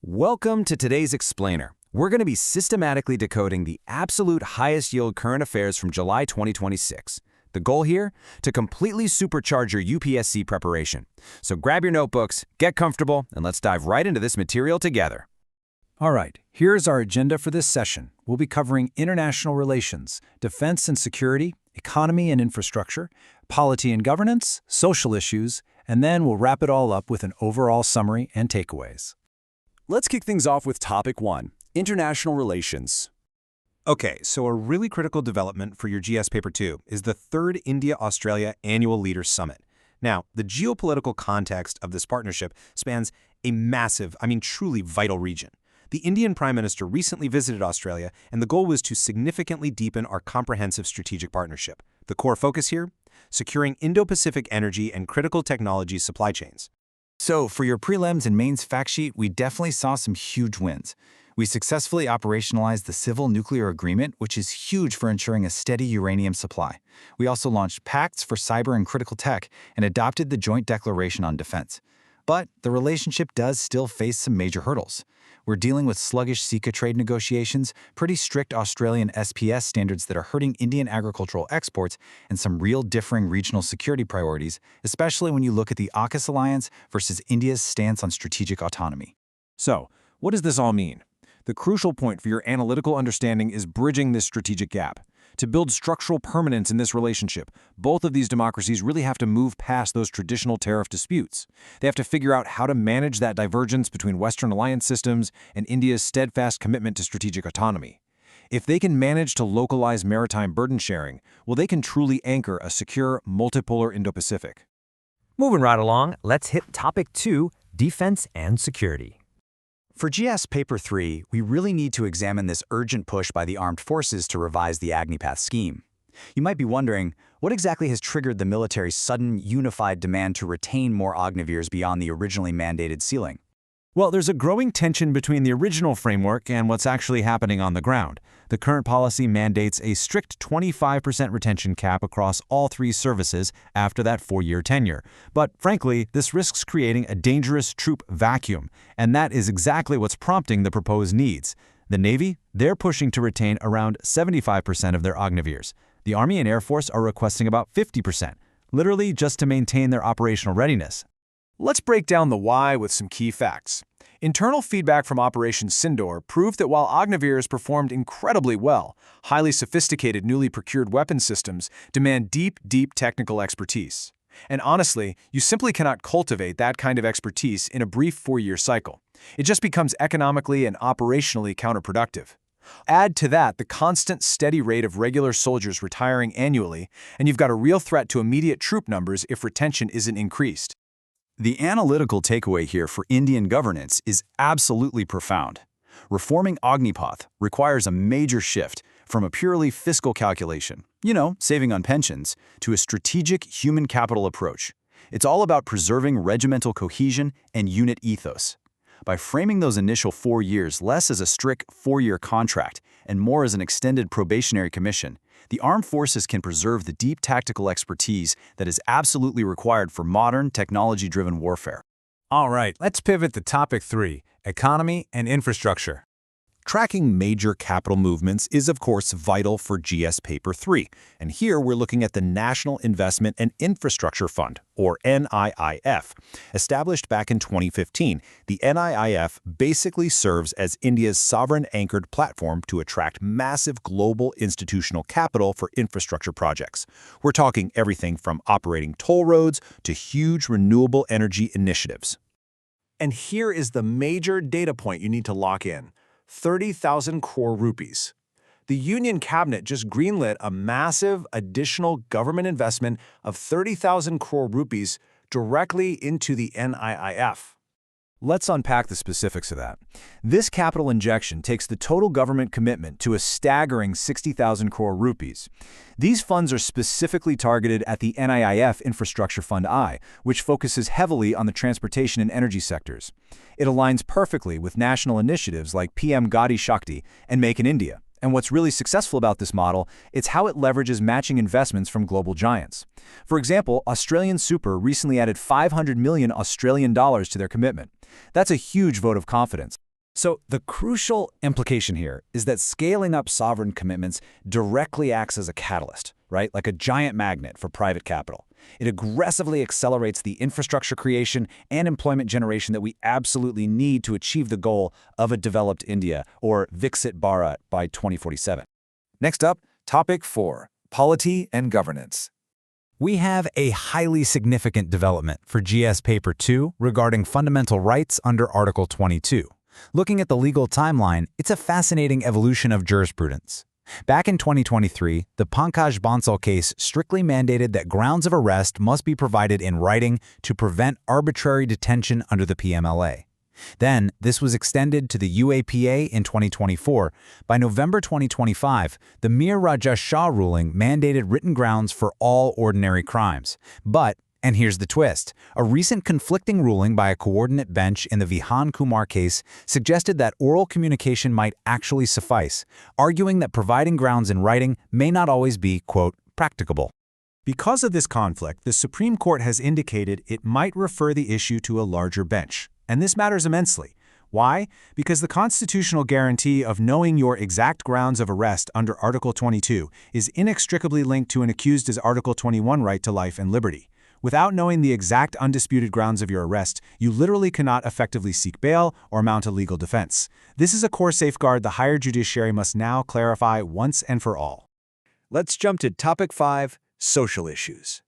Welcome to today's Explainer. We're going to be systematically decoding the absolute highest yield current affairs from July 2026. The goal here? To completely supercharge your UPSC preparation. So grab your notebooks, get comfortable, and let's dive right into this material together. All right, here's our agenda for this session. We'll be covering international relations, defense and security, economy and infrastructure, polity and governance, social issues, and then we'll wrap it all up with an overall summary and takeaways. Let's kick things off with Topic 1, International Relations. Okay, so a really critical development for your GS Paper 2 is the third India-Australia Annual Leaders Summit. Now, the geopolitical context of this partnership spans a massive, truly vital region. The Indian Prime Minister recently visited Australia, and the goal was to significantly deepen our comprehensive strategic partnership. The core focus here? Securing Indo-Pacific energy and critical technology supply chains. So, for your prelims and mains fact sheet, we definitely saw some huge wins. We successfully operationalized the Civil Nuclear Agreement, which is huge for ensuring a steady uranium supply. We also launched pacts for cyber and critical tech and adopted the Joint Declaration on Defense. But the relationship does still face some major hurdles. We're dealing with sluggish CICA trade negotiations, pretty strict Australian SPS standards that are hurting Indian agricultural exports, and some real differing regional security priorities, especially when you look at the AUKUS alliance versus India's stance on strategic autonomy. So, what does this all mean? The crucial point for your analytical understanding is bridging this strategic gap. To build structural permanence in this relationship, both of these democracies really have to move past those traditional tariff disputes. They have to figure out how to manage that divergence between Western alliance systems and India's steadfast commitment to strategic autonomy. If they can manage to localize maritime burden sharing, well, they can truly anchor a secure, multipolar Indo-Pacific. Moving right along, let's hit Topic 2, Defense and Security. For GS Paper 3, we really need to examine this urgent push by the armed forces to revise the Agnipath scheme. You might be wondering, what exactly has triggered the military's sudden, unified demand to retain more Agniveers beyond the originally mandated ceiling? Well, there's a growing tension between the original framework and what's actually happening on the ground. The current policy mandates a strict 25% retention cap across all three services after that 4-year tenure. But frankly, this risks creating a dangerous troop vacuum, and that is exactly what's prompting the proposed needs. The Navy, they're pushing to retain around 75% of their Agniveers. The Army and Air Force are requesting about 50%, literally just to maintain their operational readiness. Let's break down the why with some key facts. Internal feedback from Operation Sindor proved that while Agniveers performed incredibly well, highly sophisticated newly procured weapon systems demand deep technical expertise. And honestly, you simply cannot cultivate that kind of expertise in a brief 4-year cycle. It just becomes economically and operationally counterproductive. Add to that the constant, steady rate of regular soldiers retiring annually, and you've got a real threat to immediate troop numbers if retention isn't increased. The analytical takeaway here for Indian governance is absolutely profound. Reforming Agnipath requires a major shift from a purely fiscal calculation, saving on pensions, to a strategic human capital approach. It's all about preserving regimental cohesion and unit ethos. By framing those initial 4 years less as a strict 4-year contract and more as an extended probationary commission, the armed forces can preserve the deep tactical expertise that is absolutely required for modern, technology-driven warfare. All right, let's pivot to Topic 3, Economy and Infrastructure. Tracking major capital movements is, of course, vital for GS Paper 3, and here we're looking at the National Investment and Infrastructure Fund, or NIIF. Established back in 2015, the NIIF basically serves as India's sovereign-anchored platform to attract massive global institutional capital for infrastructure projects. We're talking everything from operating toll roads to huge renewable energy initiatives. And here is the major data point you need to lock in. 30,000 crore rupees. The Union Cabinet just greenlit a massive additional government investment of 30,000 crore rupees directly into the NIIF. Let's unpack the specifics of that. This capital injection takes the total government commitment to a staggering 60,000 crore rupees. These funds are specifically targeted at the NIIF Infrastructure Fund I, which focuses heavily on the transportation and energy sectors. It aligns perfectly with national initiatives like PM Gati Shakti and Make in India. And what's really successful about this model, it's how it leverages matching investments from global giants. For example, Australian Super recently added $500 million Australian dollars to their commitment. That's a huge vote of confidence. So the crucial implication here is that scaling up sovereign commitments directly acts as a catalyst, right? Like a giant magnet for private capital. It aggressively accelerates the infrastructure creation and employment generation that we absolutely need to achieve the goal of a developed India, or Viksit Bharat, by 2047. Next up, Topic 4, Polity and Governance. We have a highly significant development for GS Paper 2 regarding fundamental rights under Article 22. Looking at the legal timeline, it's a fascinating evolution of jurisprudence. Back in 2023, the Pankaj Bansal case strictly mandated that grounds of arrest must be provided in writing to prevent arbitrary detention under the PMLA. Then, this was extended to the UAPA in 2024. By November 2025, the Mir Rajesh Shah ruling mandated written grounds for all ordinary crimes. But, and here's the twist, a recent conflicting ruling by a coordinate bench in the Vihan Kumar case suggested that oral communication might actually suffice, arguing that providing grounds in writing may not always be, quote, practicable. Because of this conflict, the Supreme Court has indicated it might refer the issue to a larger bench. And this matters immensely. Why? Because the constitutional guarantee of knowing your exact grounds of arrest under Article 22 is inextricably linked to an accused's Article 21 right to life and liberty. Without knowing the exact undisputed grounds of your arrest, you literally cannot effectively seek bail or mount a legal defense. This is a core safeguard the higher judiciary must now clarify once and for all. Let's jump to Topic 5, Social Issues.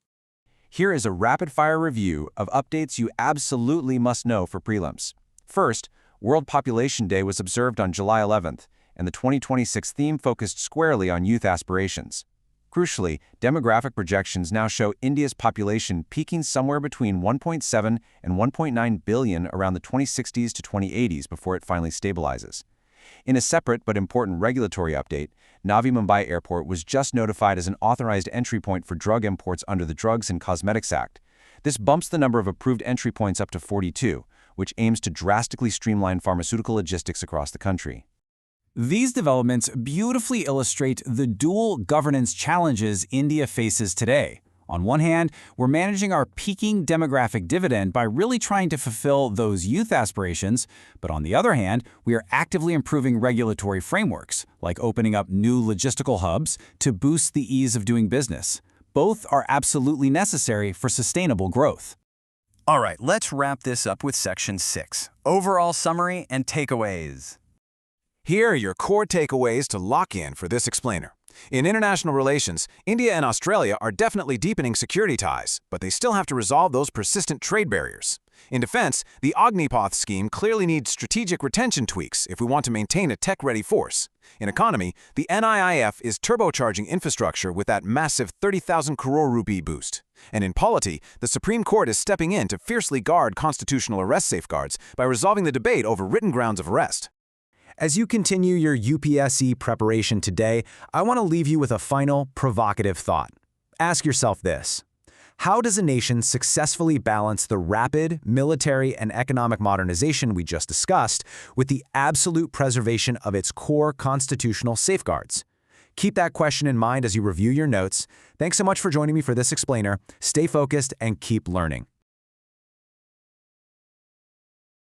Here is a rapid-fire review of updates you absolutely must know for prelims. First, World Population Day was observed on July 11th, and the 2026 theme focused squarely on youth aspirations. Crucially, demographic projections now show India's population peaking somewhere between 1.7 and 1.9 billion around the 2060s to 2080s before it finally stabilizes. In a separate but important regulatory update, Navi Mumbai Airport was just notified as an authorized entry point for drug imports under the Drugs and Cosmetics Act. This bumps the number of approved entry points up to 42, which aims to drastically streamline pharmaceutical logistics across the country. These developments beautifully illustrate the dual governance challenges India faces today. On one hand, we're managing our peaking demographic dividend by really trying to fulfill those youth aspirations, but on the other hand, we are actively improving regulatory frameworks, like opening up new logistical hubs to boost the ease of doing business. Both are absolutely necessary for sustainable growth. All right, let's wrap this up with Section 6, Overall Summary and Takeaways. Here are your core takeaways to lock in for this explainer. In international relations, India and Australia are definitely deepening security ties, but they still have to resolve those persistent trade barriers. In defense, the Agnipath scheme clearly needs strategic retention tweaks if we want to maintain a tech-ready force. In economy, the NIIF is turbocharging infrastructure with that massive 30,000 crore rupee boost. And in polity, the Supreme Court is stepping in to fiercely guard constitutional arrest safeguards by resolving the debate over written grounds of arrest. As you continue your UPSC preparation today, I want to leave you with a final, provocative thought. Ask yourself this: how does a nation successfully balance the rapid military and economic modernization we just discussed with the absolute preservation of its core constitutional safeguards? Keep that question in mind as you review your notes. Thanks so much for joining me for this explainer. Stay focused and keep learning.